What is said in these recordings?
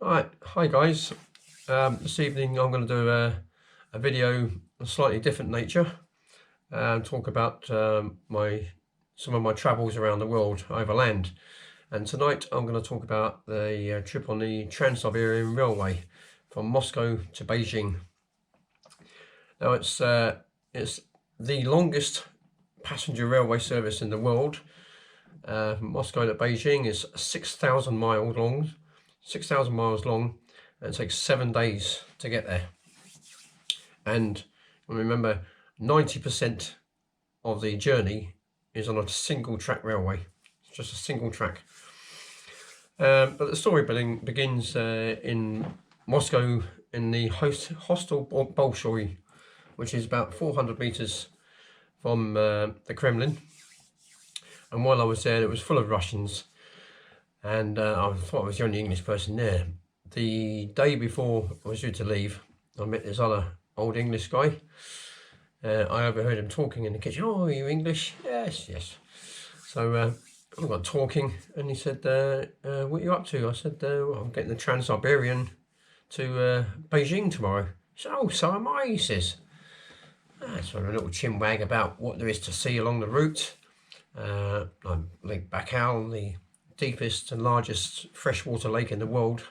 Alright, hi guys. This evening I'm going to do a video of a slightly different nature and talk about some of my travels around the world overland. And tonight I'm going to talk about the trip on the Trans-Siberian Railway from Moscow to Beijing. Now it's the longest passenger railway service in the world. From Moscow to Beijing is 6,000 miles long. 6,000 miles long, and it takes 7 days to get there. And remember, 90% of the journey is on a single track railway. It's just a single track. But the story begins in Moscow in the Hostel Bolshoi, which is about 400 meters from the Kremlin. And while I was there, it was full of Russians. And I thought I was the only English person there. The day before I was due to leave, I met this other old English guy. I overheard him talking in the kitchen. "Oh, are you English?" "Yes, yes." So we got talking, and he said, "What are you up to?" I said, "Well, I'm getting the Trans-Siberian to Beijing tomorrow." He said, "Oh, so am I," he says. So a little chinwag about what there is to see along the route. Lake Baikal, the deepest and largest freshwater lake in the world.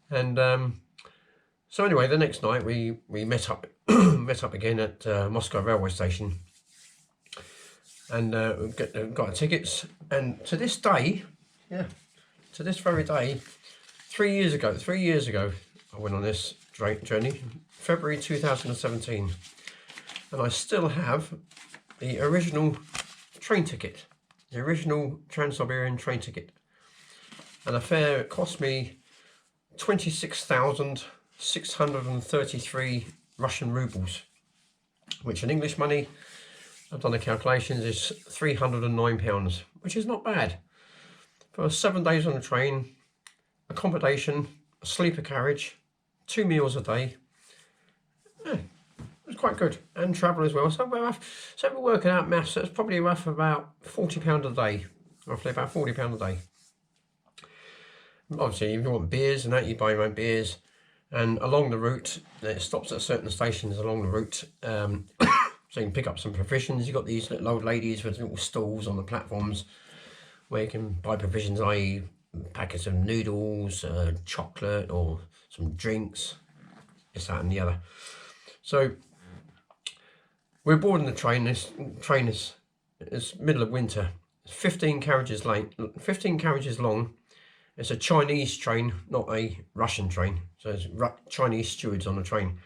And so anyway, the next night we met up again at Moscow railway station, and got our tickets. And to this day, to this very day, 3 years ago I went on this journey, February 2017, and I still have the original train ticket, the original Trans-Siberian train ticket. And the fare cost me 26,633 Russian rubles, which in English money, I've done the calculations, is £309, which is not bad. For 7 days on the train, accommodation, a sleeper carriage, 2 meals a day. It was quite good, and travel as well. So we're working out maths, so it's probably rough about £40 a day, roughly about £40 a day. Obviously, if you want beers and that, you buy your own beers. And along the route, it stops at certain stations along the route, so you can pick up some provisions. You've got these little old ladies with little stalls on the platforms where you can buy provisions, i.e. packets of noodles, chocolate, or some drinks, this, that and the other. So we're boarding the train. This train is middle of winter. It's 15 carriages long. It's a Chinese train, not a Russian train. So there's Chinese stewards on the train.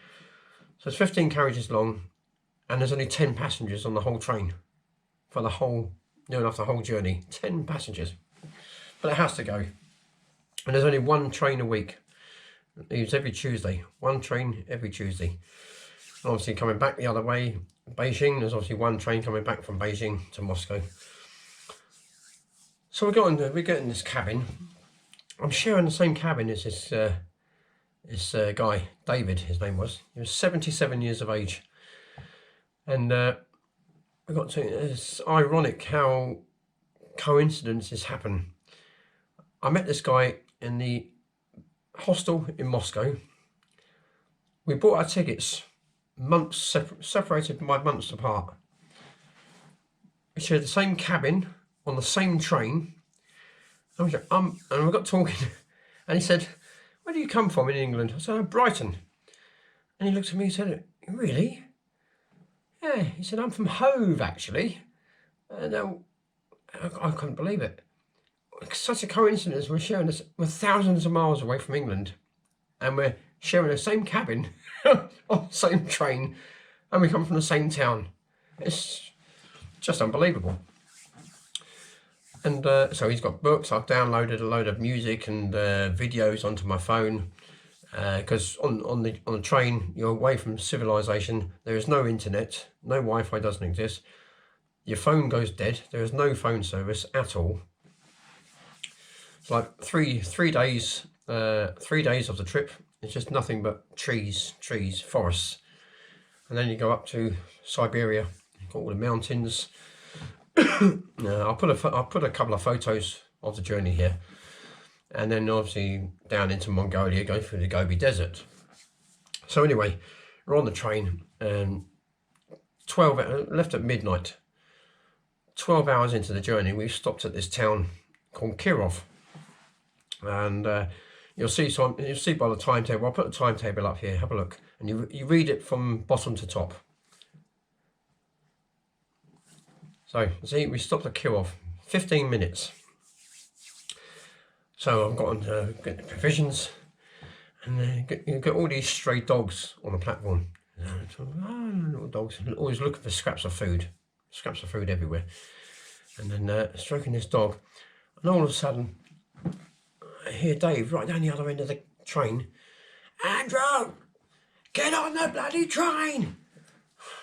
So it's 15 carriages long, and there's only 10 passengers on the whole train for the whole, near enough the whole journey. 10 passengers, but it has to go. And there's only one train a week. It's every Tuesday. One train every Tuesday. And obviously coming back the other way, Beijing, there's obviously one train coming back from Beijing to Moscow. So we get in this cabin. I'm sharing the same cabin as this guy, David, his name was. He was 77 years of age. And it's ironic how coincidences happen. I met this guy in the hostel in Moscow. We bought our tickets months separated by months apart. We shared the same cabin on the same train. And we got talking, and he said, "Where do you come from in England?" I said, "Brighton." And he looked at me and said, "Really?" "Yeah." He said, "I'm from Hove, actually." And I couldn't believe it. Such a coincidence. We're we're thousands of miles away from England, and we're sharing the same cabin on the same train, and we come from the same town. It's just unbelievable. And so he's got books. I've downloaded a load of music and videos onto my phone, because on the train you're away from civilization. There is no internet, no Wi-Fi doesn't exist. Your phone goes dead. There is no phone service at all. It's like three days of the trip. It's just nothing but trees, forests, and then you go up to Siberia. You've got all the mountains. I'll put a couple of photos of the journey here. and then obviously down into Mongolia, going through the Gobi Desert. So anyway, we're on the train, and left at midnight. 12 hours into the journey, we stopped at this town called Kirov, and you'll see by the timetable. I'll put the timetable up here. Have a look, and you read it from bottom to top. So see, we stopped at Kirov, 15 minutes. So I've got to get the provisions, and you get all these stray dogs on the platform. Little dogs, always looking for scraps of food everywhere. And then stroking this dog, and all of a sudden, I hear Dave right down the other end of the train. Andrew, get on the bloody train!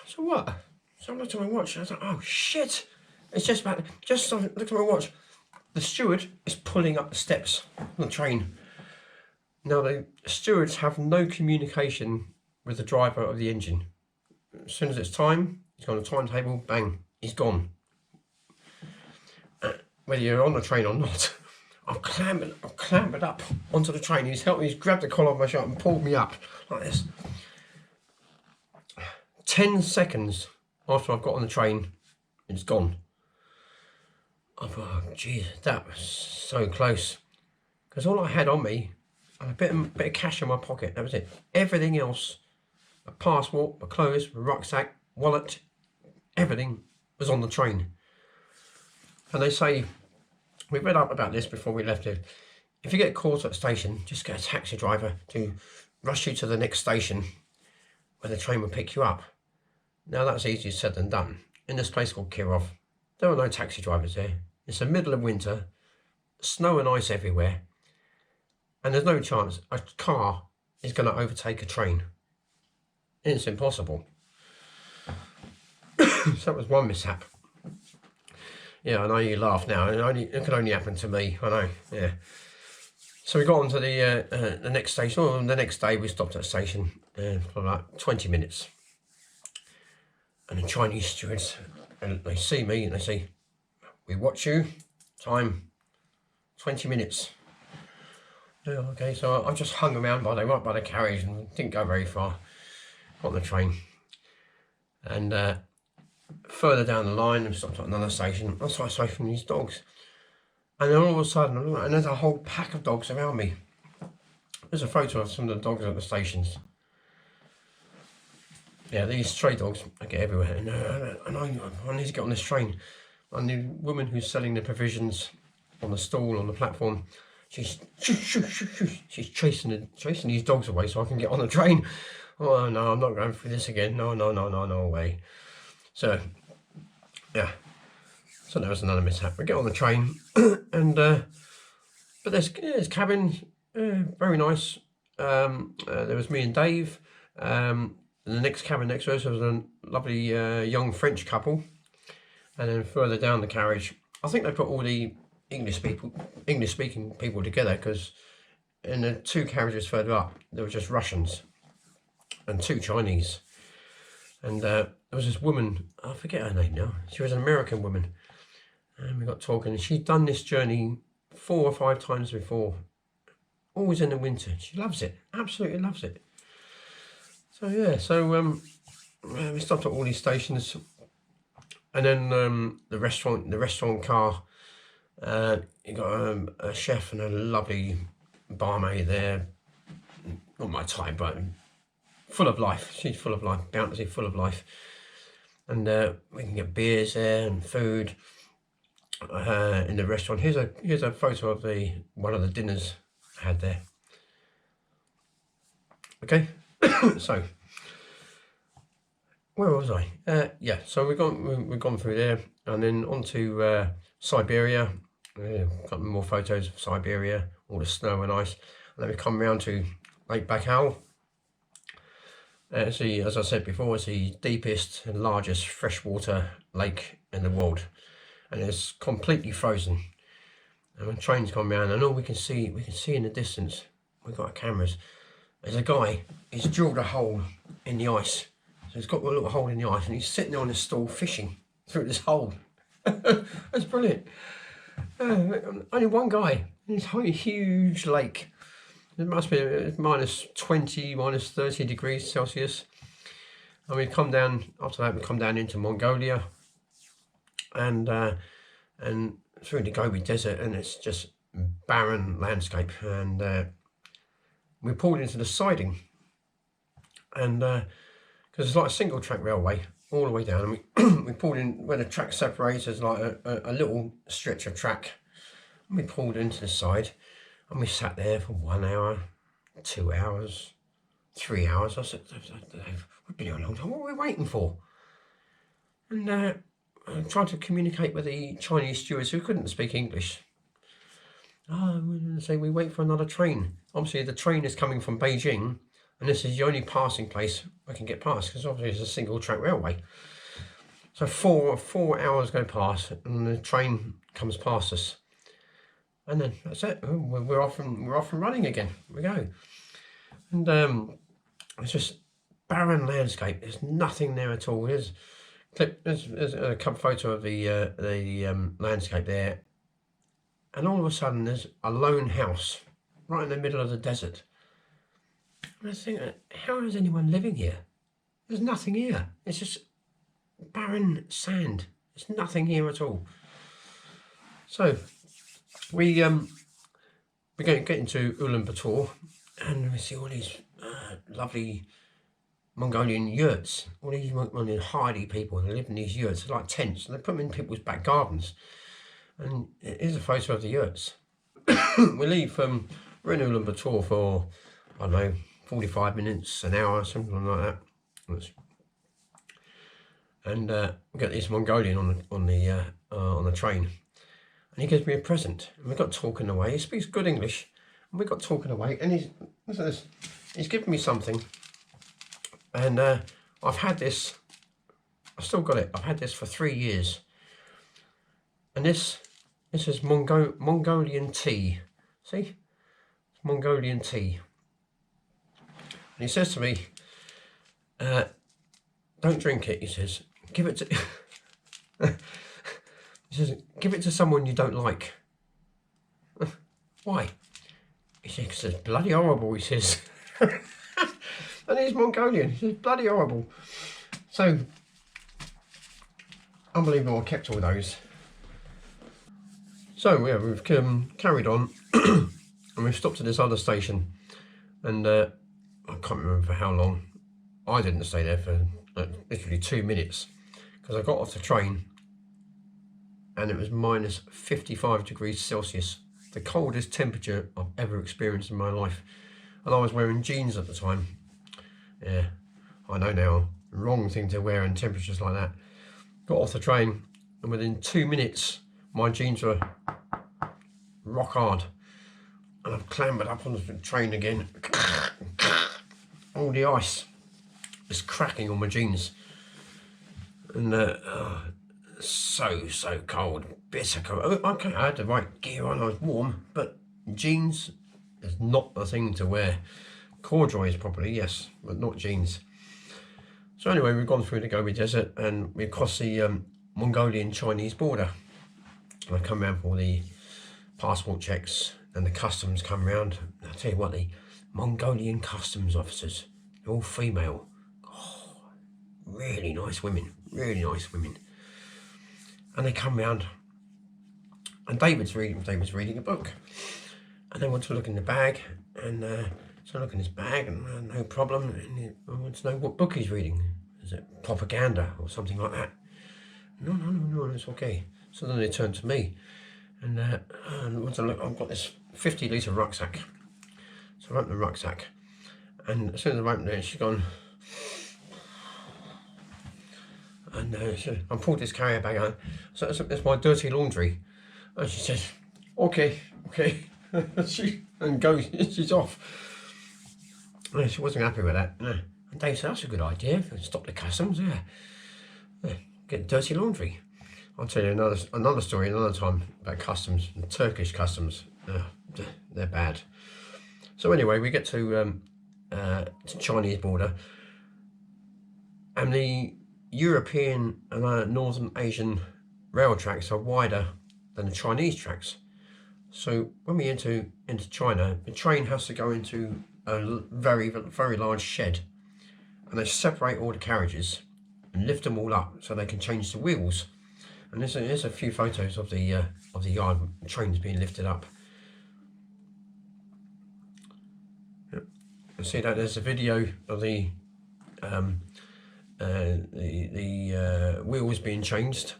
So what? So I looked at my watch, and I was like, oh shit! It's just I looked at my watch. The steward is pulling up the steps on the train. Now the stewards have no communication with the driver of the engine. As soon as it's time, he's got a timetable, bang, he's gone. Whether you're on the train or not, I've clambered up onto the train. He's grabbed the collar of my shirt and pulled me up like this. 10 seconds after I've got on the train, it's gone. I thought, oh, geez, that was so close. Because all I had on me, and a bit of cash in my pocket, that was it. Everything else, my passport, my clothes, my rucksack, wallet, everything was on the train. And they say, we read up about this before we left it. If you get caught at a station, just get a taxi driver to rush you to the next station where the train will pick you up. Now that's easier said than done. In this place called Kirov, there are no taxi drivers there. It's the middle of winter, snow and ice everywhere, and there's no chance a car is going to overtake a train. It's impossible. So that was one mishap. Yeah, I know you laugh now. It can only happen to me. I know. Yeah. So we got on to the next station. Well, the next day we stopped at a station for about 20 minutes, and the Chinese stewards, and they see me and they say, "We watch you. Time 20 minutes." Yeah, okay. So I just hung around right by the carriage and didn't go very far. Got on the train, and further down the line, we stopped at another station. I started away from these dogs, and then all of a sudden, and there's a whole pack of dogs around me. There's a photo of some of the dogs at the stations. Yeah, these stray dogs, I get everywhere, and I need to get on this train. And the woman who's selling the provisions on the stall on the platform, she's chasing these dogs away so I can get on the train. Oh no, I'm not going through this again. No way. So, yeah. So that was another mishap. We get on the train, and but there's cabins, very nice. There was me and Dave. And the next cabin next to us was a lovely young French couple. And then further down the carriage, I think they put all the English-speaking people together, because in the two carriages further up, there were just Russians and two Chinese. And there was this woman, I forget her name now. She was an American woman. And we got talking, and she'd done this journey 4 or 5 times before. Always in the winter. She loves it, absolutely loves it. So yeah, we stopped at all these stations. And then the restaurant car, you got a chef and a lovely barmaid there. Not my type, but full of life. She's full of life, bouncy, full of life. And we can get beers there and food in the restaurant. Here's a photo of one of the dinners I had there. Okay, so. Where was I? Yeah, so we've gone through there, and then on to Siberia. A couple more photos of Siberia, all the snow and ice. And then we come round to Lake Baikal. As I said before, it's the deepest and largest freshwater lake in the world, and it's completely frozen. And when trains come round, and all we can see in the distance, we've got our cameras, there's a guy, he's drilled a hole in the ice. So he's got a little hole in the ice, and he's sitting there on his stall fishing through this hole. That's brilliant. Only one guy. This whole huge lake. It must be minus 20, minus 30 degrees Celsius. And we come down, after that we come down into Mongolia and through the Gobi Desert, and it's just barren landscape. And we pulled into the siding, and because it's like a single track railway all the way down, and we pulled in where the track separates. There's like a little stretch of track, and we pulled into the side, and we sat there for 1 hour, 2 hours, 3 hours. I said, we've been here a long time, what are we waiting for? And I tried to communicate with the Chinese stewards who couldn't speak English. We wait for another train. Obviously the train is coming from Beijing, and this is the only passing place I can get past, because obviously it's a single track railway. So four hours go past, and the train comes past us, and then that's it. We're off and running again. We go, and it's just barren landscape. There's nothing there at all. There's a photo of the landscape there, and all of a sudden there's a lone house right in the middle of the desert. And I think, how is anyone living here? There's nothing here. It's just barren sand. There's nothing here at all. So we get into Ulaanbaatar, and we see all these lovely Mongolian yurts. All these Mongolian hardy people, they live in these yurts. They're like tents, and they put them in people's back gardens. And here's a photo of the yurts. We leave, we're in Ulaanbaatar for, I don't know, 45 minutes, an hour, something like that. And we get this Mongolian on the train, and he gives me a present. And we got talking away. He speaks good English, and we got talking away. And he's given me something, and I've had this. I've still got it. I've had this for 3 years, and this is Mongolian tea. See, it's Mongolian tea. And he says to me, "Don't drink it." He says, "Give it to." He says, "Give it to someone you don't like." Why? He says, "'Cause it's bloody horrible." He says, and he's Mongolian. He says, "Bloody horrible." So unbelievable. I kept all those. So yeah, we've carried on, and we've stopped at this other station, and I can't remember for how long. I didn't stay there for literally 2 minutes, because I got off the train and it was minus 55 degrees Celsius, the coldest temperature I've ever experienced in my life. And I was wearing jeans at the time. Yeah, I know now, wrong thing to wear in temperatures like that. Got off the train, and within 2 minutes my jeans were rock hard, and I've clambered up on the train again. All the ice is cracking on my jeans, and so cold, bitter cold. Okay, I had the right gear on, I was warm, but jeans is not the thing to wear. Corduroys probably, yes, but not jeans. So anyway, we've gone through the Gobi Desert, and we crossed the Mongolian-Chinese border. And I come round for all the passport checks, and the customs come round. I'll tell you what, the Mongolian customs officers, they're all female. Oh, really nice women, really nice women. And they come round, and David's reading a book, and they want to look in the bag, and so I look in his bag, and no problem, and I want to know what book he's reading. Is it propaganda or something like that? No, it's okay. So then they turn to me, and once I look, I've got this 50-litre rucksack. So I open the rucksack, and as soon as I open it, she's gone, and I pulled this carrier bag out. So it's my dirty laundry, and she says, okay, and goes. She's off. No, she wasn't happy with that. No. And Dave said, "That's a good idea. Stop the customs. Yeah. Get dirty laundry." I'll tell you another story another time about customs, Turkish customs. They're bad. So anyway, we get to Chinese border, and the European and Northern Asian rail tracks are wider than the Chinese tracks. So when we enter into China, the train has to go into a very, very large shed, and they separate all the carriages and lift them all up so they can change the wheels. And there's a few photos of the yard trains being lifted up. Yep. You see that there's a video of the wheels being changed.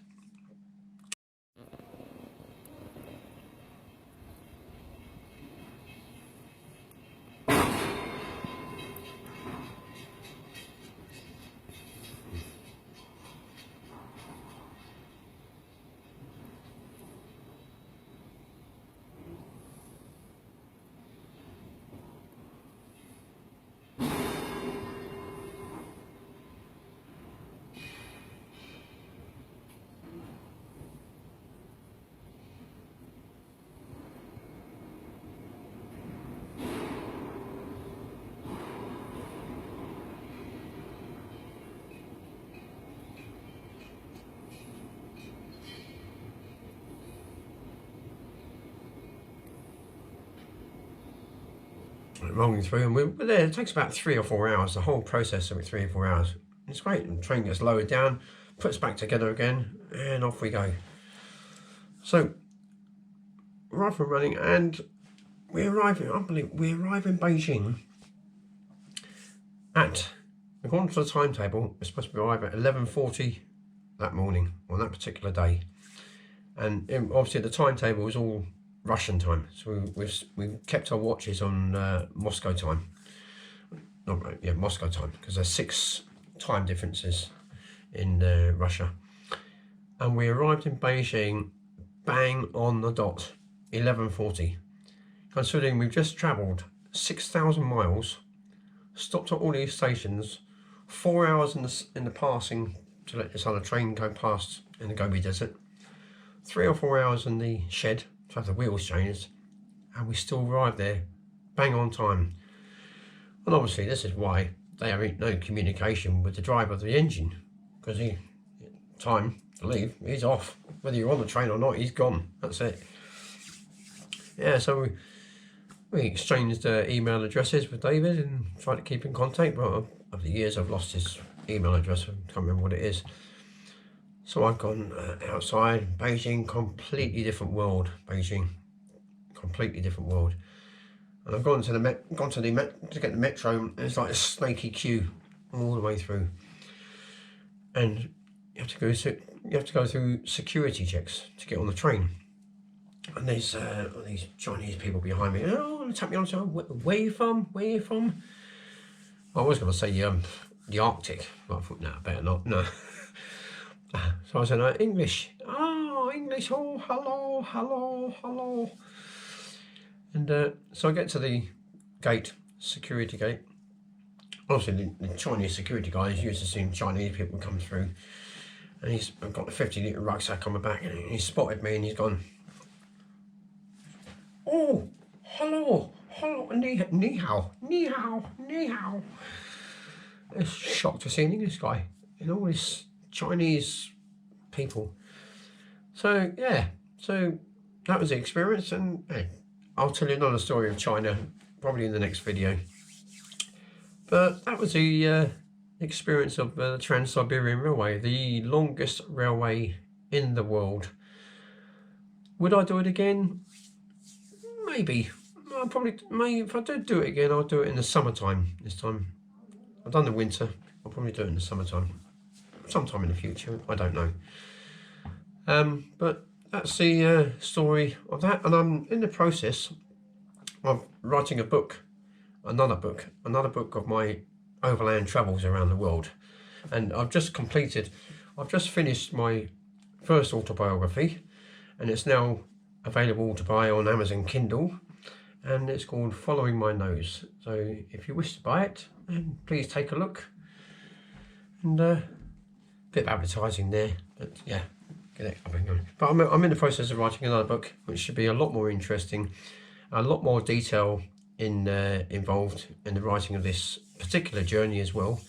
Rolling through, and we're there. It takes about 3 or 4 hours. The whole process of it, 3 or 4 hours. It's great. And the train gets lowered down, puts back together again, and off we go. So we're off and running, and we arrive in Beijing according to the timetable, we're supposed to arrive at 11:40 that morning on that particular day. And obviously the timetable was all Russian time, so we kept our watches on Moscow time. Moscow time, because there's 6 time differences in Russia. And we arrived in Beijing bang on the dot, 11:40. Considering we've just travelled 6,000 miles, stopped at all these stations, 4 hours in the passing to let this other train go past in the Gobi Desert, 3 or 4 hours in the shed to have the wheels changed, and we still arrived there bang on time. And obviously this is why they have no communication with the driver of the engine, because time to leave, he's off. Whether you're on the train or not, he's gone. That's it. Yeah, so we exchanged email addresses with David and tried to keep in contact, but over the years I've lost his email address. I can't remember what it is. So I've gone outside Beijing, completely different world. Beijing, completely different world. And I've gone to get the metro, and it's like a snaky queue all the way through. And you have to go through security checks to get on the train. And there's these Chinese people behind me. Oh, tap me on the shoulder. Where are you from? Where are you from? I was going to say the Arctic, but I thought, no, better not. No. So I said, English. Oh, English. Oh, hello, hello, hello. And so I get to the gate, security gate. Obviously, the Chinese security guy is used to seeing Chinese people come through. And I've got a 50-litre rucksack on my back, and he spotted me, and he's gone, oh, hello, hello, ni hao, ni hao, ni hao. I was shocked to see an English guy in all this Chinese people. So yeah, so that was the experience, and hey, I'll tell you another story of China probably in the next video. But that was the experience of the Trans-Siberian Railway, the longest railway in the world. Would I do it again? Maybe. I probably may. If I do it again, I'll do it in the summertime this time. I've done the winter. I'll probably do it in the summertime, sometime in the future. I don't know. But that's the story of that, and I'm in the process of writing a book, another book of my overland travels around the world. And I've just finished my first autobiography, and it's now available to buy on Amazon Kindle, and it's called Following My Nose. So if you wish to buy it, then please take a look. And a bit of advertising there, but yeah, get it up and going. But I'm in the process of writing another book, which should be a lot more interesting, a lot more detail involved in the writing of this particular journey as well.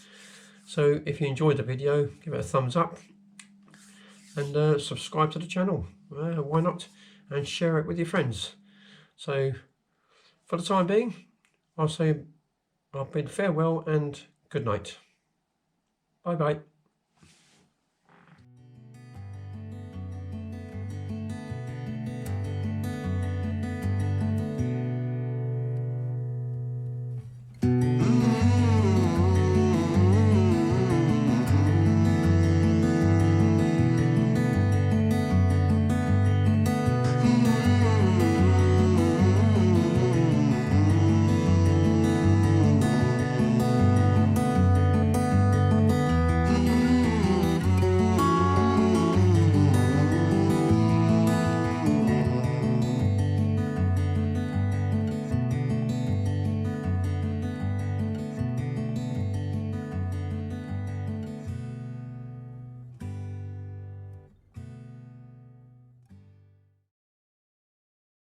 So if you enjoyed the video, give it a thumbs up and subscribe to the channel. why not? And share it with your friends. So for the time being, I'll bid farewell and good night. Bye bye.